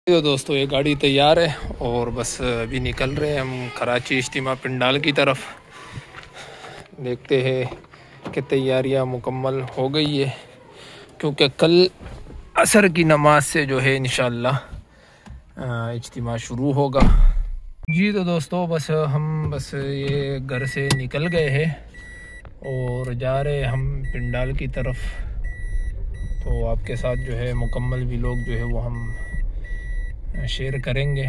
तो दोस्तों ये गाड़ी तैयार है और बस अभी निकल रहे हैं हम कराची इज्तिमा पिंडाल की तरफ। देखते हैं कि तैयारियां मुकम्मल हो गई है, क्योंकि कल असर की नमाज से जो है इंशाअल्लाह इज्तिमा शुरू होगा। जी तो दोस्तों हम ये घर से निकल गए हैं और जा रहे हैं हम पिंडाल की तरफ। तो आपके साथ जो है मुकम्मल भी लोग जो है वो हम शेयर करेंगे।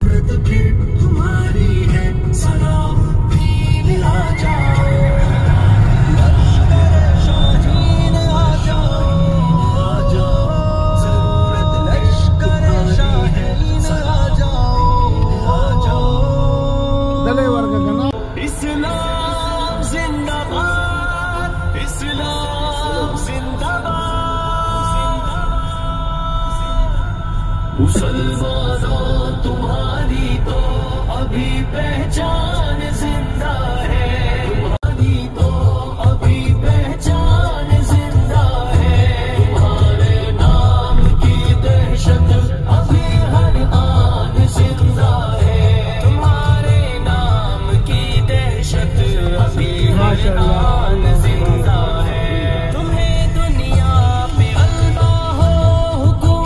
हमारी है सलाम भी मिला जाओ, लश्कर शाहीन आ जाओ, आ जाओ, जरूरत लश्कर शाहीन आ जाओ, आ जाओ। दले वर्ग का नाम इस्लाम जिंदाबाद, इस्लाम जिंदाबाद। मुसलमानों तुम्हारी तो अभी पहचान जिंदा है, तुम्हारी तो अभी पहचान जिंदा है। तुम्हारे नाम की दहशत अभी हर आन जिंदा है, तुम्हारे नाम की दहशत अभी हर आन जिंदा है। तुम्हें दुनिया पे गलबा हो हुकूम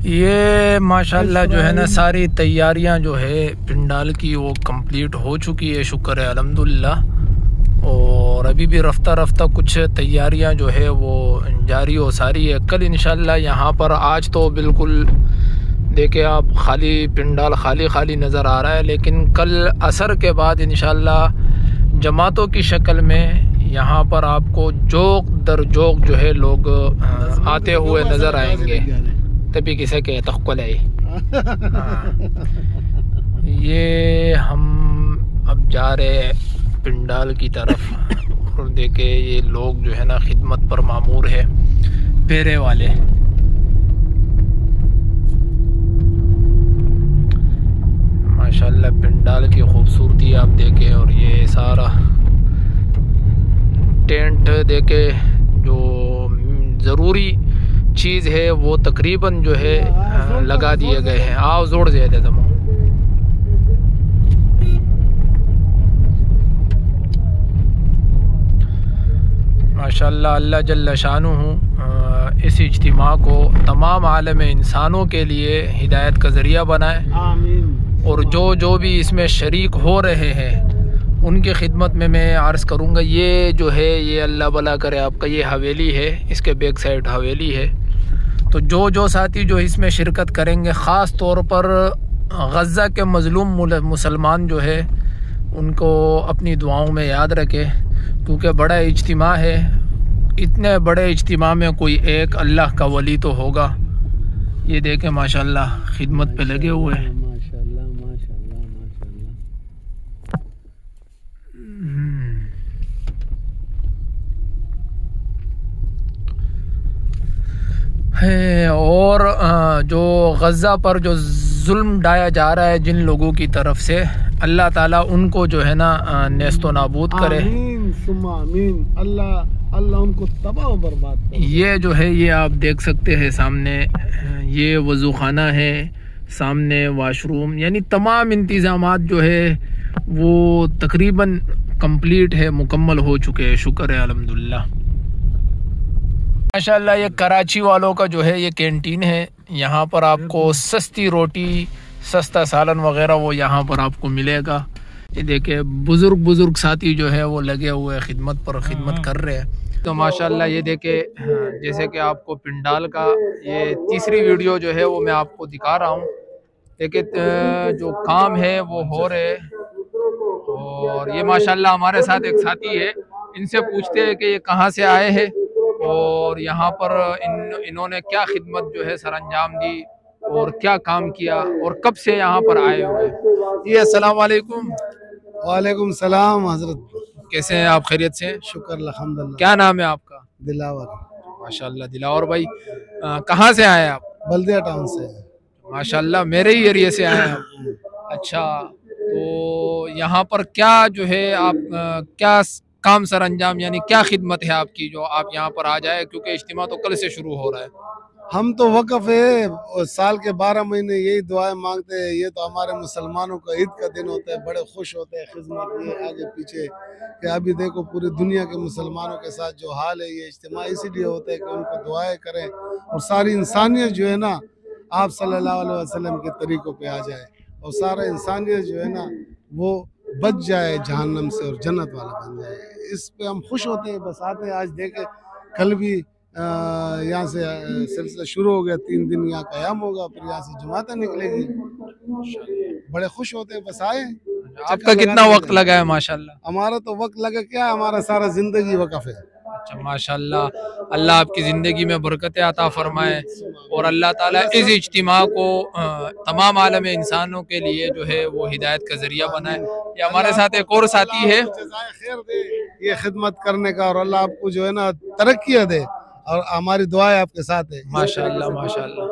ये माशाल्लाह जो है ना सारी तैयारियां जो है पिंडाल की वो कंप्लीट हो चुकी है, शुक्र है अल्हम्दुलिल्लाह। और अभी भी रफ्ता रफ्ता कुछ तैयारियां जो है वो जारी हो सारी है। कल इंशाल्लाह यहाँ पर, आज तो बिल्कुल देखे आप खाली पिंडाल खाली नज़र आ रहा है, लेकिन कल असर के बाद इंशाल्लाह जमातों की शक्ल में यहाँ पर आपको जोक दर जोक जो है लोग आते हुए नज़र आएंगे। तभी किसे के तख्वल है। ये हम अब जा रहे हैं पिंडाल की तरफ और देखे ये लोग जो है ना खिदमत पर मामूर है, फेरे वाले। माशाल्लाह पिंडाल की खूबसूरती आप देखें। और ये सारा टेंट देखे, जो ज़रूरी चीज़ है वो तकरीबन जो है लगा दिए गए हैं। आओ जोड़ दे दे तुम। माशाल्लाह अल्लाह जल्ल शानुहू इस इज्तिमा को तमाम आलम इंसानों के लिए हिदायत का ज़रिया बनाए। आमीन। और जो भी इसमें शरीक हो रहे हैं उनकी खिदमत में मैं अर्ज़ करूँगा, ये जो है ये अल्लाह भला करे आपका ये हवेली है, इसके बैक साइड हवेली है। तो जो साथी जो इसमें शिरकत करेंगे, ख़ास तौर पर गज़ा के मज़लूम मुसलमान जो है उनको अपनी दुआओं में याद रखें, क्योंकि बड़ा इज्तिमा है। इतने बड़े इज्तिमा में कोई एक अल्लाह का वली तो होगा। ये देखें माशाल्लाह खिदमत पे लगे हुए हैं। है और जो गज़ा पर जो जुल्म ढाया जा रहा है जिन लोगों की तरफ से, अल्लाह ताला उनको जो है ना नेस्तो नाबूद करे। आमीन सुम्मा आमीन। अल्लाह उनको तबाह बर्बाद करे। ये जो है ये आप देख सकते हैं सामने, ये वज़ू खाना है, सामने वाशरूम, यानी तमाम इंतज़ामात जो है वो तकरीबन कंप्लीट है, मुकम्मल हो चुके हैं, शुक्र है अल्हम्दुलिल्लाह। माशाल्लाह ये कराची वालों का जो है ये कैंटीन है। यहाँ पर आपको सस्ती रोटी, सस्ता सालन वगैरह वो यहाँ पर आपको मिलेगा। ये देखे बुजुर्ग साथी जो है वो लगे हुए खिदमत पर खिदमत कर रहे हैं। तो माशाल्लाह ये देखे, जैसे कि आपको पिंडाल का ये तीसरी वीडियो जो है वो मैं आपको दिखा रहा हूँ। देखिए जो काम है वो हो रहे। और ये माशाल्लाह हमारे साथ एक साथी है, इनसे पूछते हैं कि ये कहाँ से आए हैं और यहाँ पर इन्होंने क्या खिदमत जो है सरअंजाम दी और क्या काम किया और कब से यहाँ पर आए हुए। जी अस्सलाम वालेकुम। वालेकुम सलाम हजरत। कैसे हैं आप, खैरियत से? शुक्र अल्हम्दुलिल्लाह। क्या नाम है आपका? दिलावर। माशाल्लाह दिलावर भाई, कहाँ से आए आप? बल्दिया टाउन से। माशाल्लाह मेरे ही एरिया से आए हैं आप। अच्छा, तो यहाँ पर क्या जो है आप क्या काम सर अंजाम यानी क्या खिदमत है आपकी जो आप यहाँ पर आ जाए, क्योंकि इज्तिमा तो कल से शुरू हो रहा है। हम तो वक़्फ़ है और साल के 12 महीने यही दुआएं मांगते हैं। ये तो हमारे मुसलमानों का ईद का दिन होता है, बड़े खुश होते हैं खिदमत ये आगे पीछे कि अभी देखो पूरी दुनिया के मुसलमानों के साथ जो हाल है, ये इज्तिमा इसीलिए होता है कि उनको दुआएं करें और सारी इंसानियत जो है ना आप सल्लल्लाहु अलैहि वसल्लम के तरीक़ों पे आ जाए और सारा इंसानियत जो है ना वो बच जाए जहन्नम से और जन्नत वाला बन जाए। इस पे हम खुश होते हैं। बस आते हैं, आज देखें कल भी यहाँ से सिलसिला शुरू हो गया, 3 दिन यहाँ क़याम होगा, फिर यहाँ से जमातें निकलेगी। बड़े खुश होते हैं, बस आए। आपका कितना वक्त लगा है? माशाल्लाह। हमारा तो वक्त लगा क्या, हमारा सारा जिंदगी वक़्फ़ है। अच्छा माशाल्लाह, अल्लाह आपकी ज़िंदगी में बरकतें अता फरमाए और अल्लाह ताला इस इज्तिमा को तमाम आलम इंसानों के लिए जो है वो हिदायत का ज़रिया बनाए। ये हमारे साथ एक और साथी है, खैर दे ये खिदमत करने का और अल्लाह आपको जो है ना तरक्की दे और हमारी दुआएं आपके साथ है। माशाल्लाह माशाल्लाह।